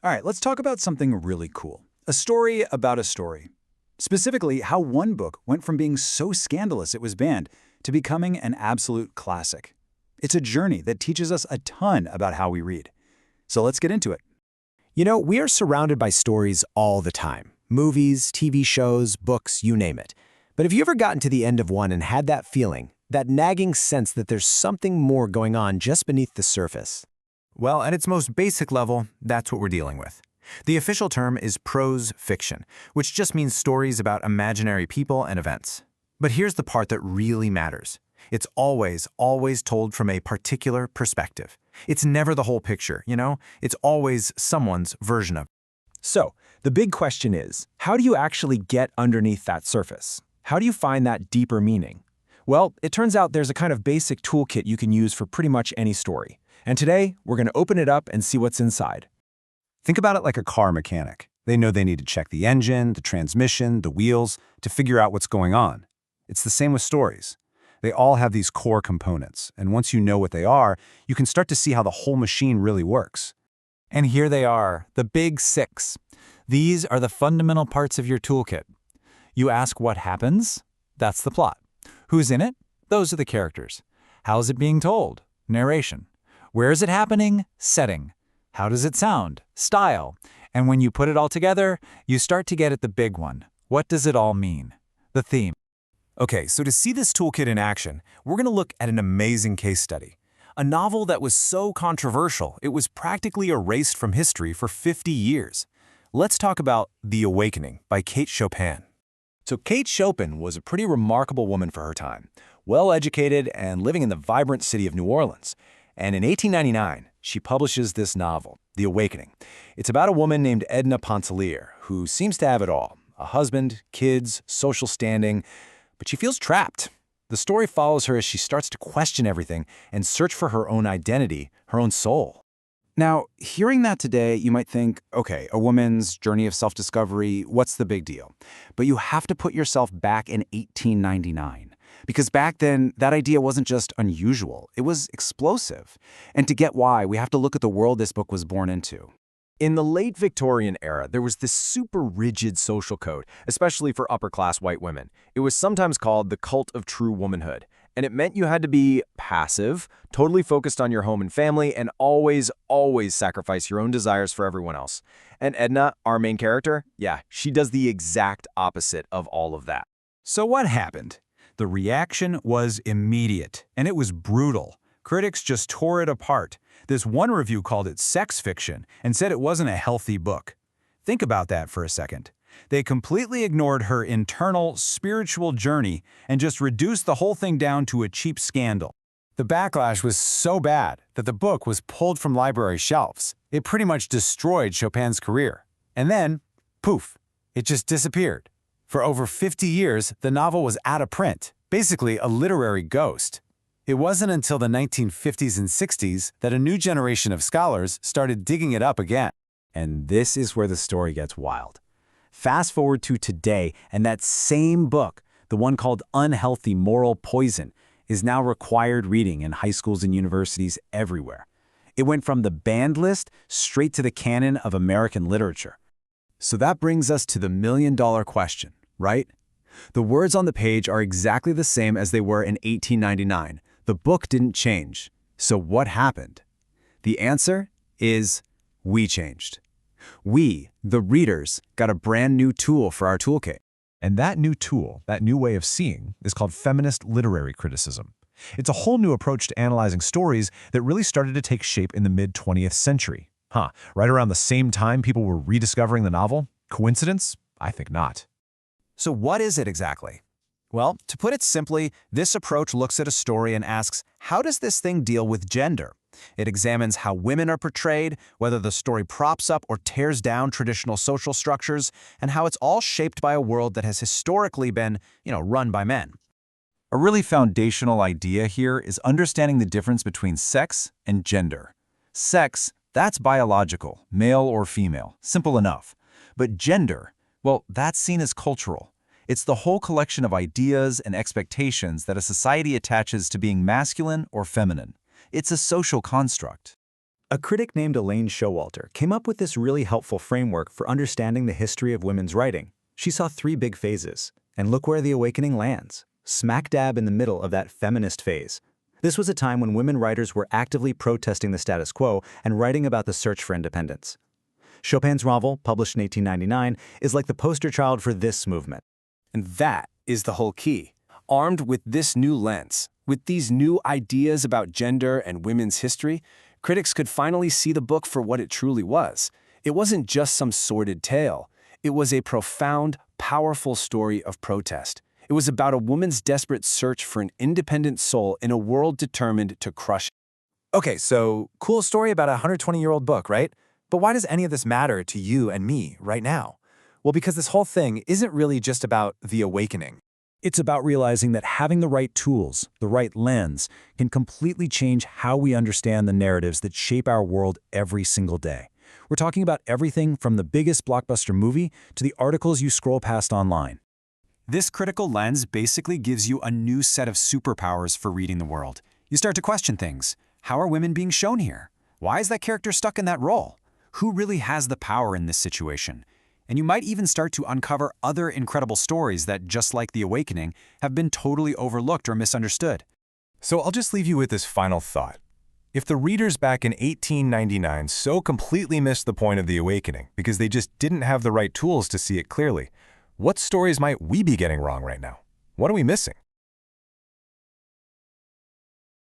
All right, let's talk about something really cool. A story about a story. Specifically, how one book went from being so scandalous it was banned to becoming an absolute classic. It's a journey that teaches us a ton about how we read. So let's get into it. You know, we are surrounded by stories all the time. Movies, TV shows, books, you name it. But have you ever gotten to the end of one and had that feeling, that nagging sense that there's something more going on just beneath the surface? Well, at its most basic level, that's what we're dealing with. The official term is prose fiction, which just means stories about imaginary people and events. But here's the part that really matters. It's always told from a particular perspective. It's never the whole picture, you know? It's always someone's version of it. So, the big question is, how do you actually get underneath that surface? How do you find that deeper meaning? Well, it turns out there's a kind of basic toolkit you can use for pretty much any story. And today, we're going to open it up and see what's inside. Think about it like a car mechanic. They know they need to check the engine, the transmission, the wheels to figure out what's going on. It's the same with stories. They all have these core components, and once you know what they are, you can start to see how the whole machine really works. And here they are, the big six. These are the fundamental parts of your toolkit. You ask what happens? That's the plot. Who's in it? Those are the characters. How's it being told? Narration. Where is it happening? Setting. How does it sound? Style. And when you put it all together, you start to get at the big one. What does it all mean? The theme. Okay, so to see this toolkit in action, we're going to look at an amazing case study. A novel that was so controversial, it was practically erased from history for 50 years. Let's talk about The Awakening by Kate Chopin. So Kate Chopin was a pretty remarkable woman for her time, well-educated and living in the vibrant city of New Orleans. And in 1899, she publishes this novel, The Awakening. It's about a woman named Edna Pontellier, who seems to have it all: a husband, kids, social standing, but she feels trapped. The story follows her as she starts to question everything and search for her own identity, her own soul. Now, hearing that today, you might think, okay, a woman's journey of self-discovery, what's the big deal? But you have to put yourself back in 1899. Because back then, that idea wasn't just unusual, it was explosive. And to get why, we have to look at the world this book was born into. In the late Victorian era, there was this super rigid social code, especially for upper-class white women. It was sometimes called the cult of true womanhood, and it meant you had to be passive, totally focused on your home and family, and always sacrifice your own desires for everyone else. And Edna, our main character, yeah, she does the exact opposite of all of that. So what happened? The reaction was immediate, and it was brutal. Critics just tore it apart. This one review called it sex fiction and said it wasn't a healthy book. Think about that for a second. They completely ignored her internal, spiritual journey and just reduced the whole thing down to a cheap scandal. The backlash was so bad that the book was pulled from library shelves. It pretty much destroyed Chopin's career. And then, poof, it just disappeared. For over 50 years, the novel was out of print, basically a literary ghost. It wasn't until the 1950s and 60s that a new generation of scholars started digging it up again. And this is where the story gets wild. Fast forward to today, and that same book, the one called Unhealthy Moral Poison, is now required reading in high schools and universities everywhere. It went from the banned list straight to the canon of American literature. So that brings us to the million-dollar question, right? The words on the page are exactly the same as they were in 1899. The book didn't change. So what happened? The answer is we changed. We, the readers, got a brand new tool for our toolkit. And that new tool, that new way of seeing, is called feminist literary criticism. It's a whole new approach to analyzing stories that really started to take shape in the mid-20th century. Right around the same time people were rediscovering the novel? Coincidence? I think not. So what is it exactly? Well, to put it simply, this approach looks at a story and asks, how does this thing deal with gender? It examines how women are portrayed, whether the story props up or tears down traditional social structures, and how it's all shaped by a world that has historically been, run by men. A really foundational idea here is understanding the difference between sex and gender. Sex, that's biological, male or female, simple enough. But gender, well, that's seen as cultural. It's the whole collection of ideas and expectations that a society attaches to being masculine or feminine. It's a social construct. A critic named Elaine Showalter came up with this really helpful framework for understanding the history of women's writing. She saw 3 big phases, and look where the awakening lands, smack dab in the middle of that feminist phase. This was a time when women writers were actively protesting the status quo and writing about the search for independence. Chopin's novel, published in 1899, is like the poster child for this movement. And that is the whole key. Armed with this new lens, with these new ideas about gender and women's history, critics could finally see the book for what it truly was. It wasn't just some sordid tale. It was a profound, powerful story of protest. It was about a woman's desperate search for an independent soul in a world determined to crush it. Okay, so cool story about a 120-year-old book, right? But why does any of this matter to you and me right now? Well, because this whole thing isn't really just about the awakening. It's about realizing that having the right tools, the right lens, can completely change how we understand the narratives that shape our world every single day. We're talking about everything from the biggest blockbuster movie to the articles you scroll past online. This critical lens basically gives you a new set of superpowers for reading the world. You start to question things. How are women being shown here? Why is that character stuck in that role? Who really has the power in this situation? And you might even start to uncover other incredible stories that, just like The Awakening, have been totally overlooked or misunderstood. So I'll just leave you with this final thought. If the readers back in 1899 so completely missed the point of The Awakening because they just didn't have the right tools to see it clearly, what stories might we be getting wrong right now? What are we missing?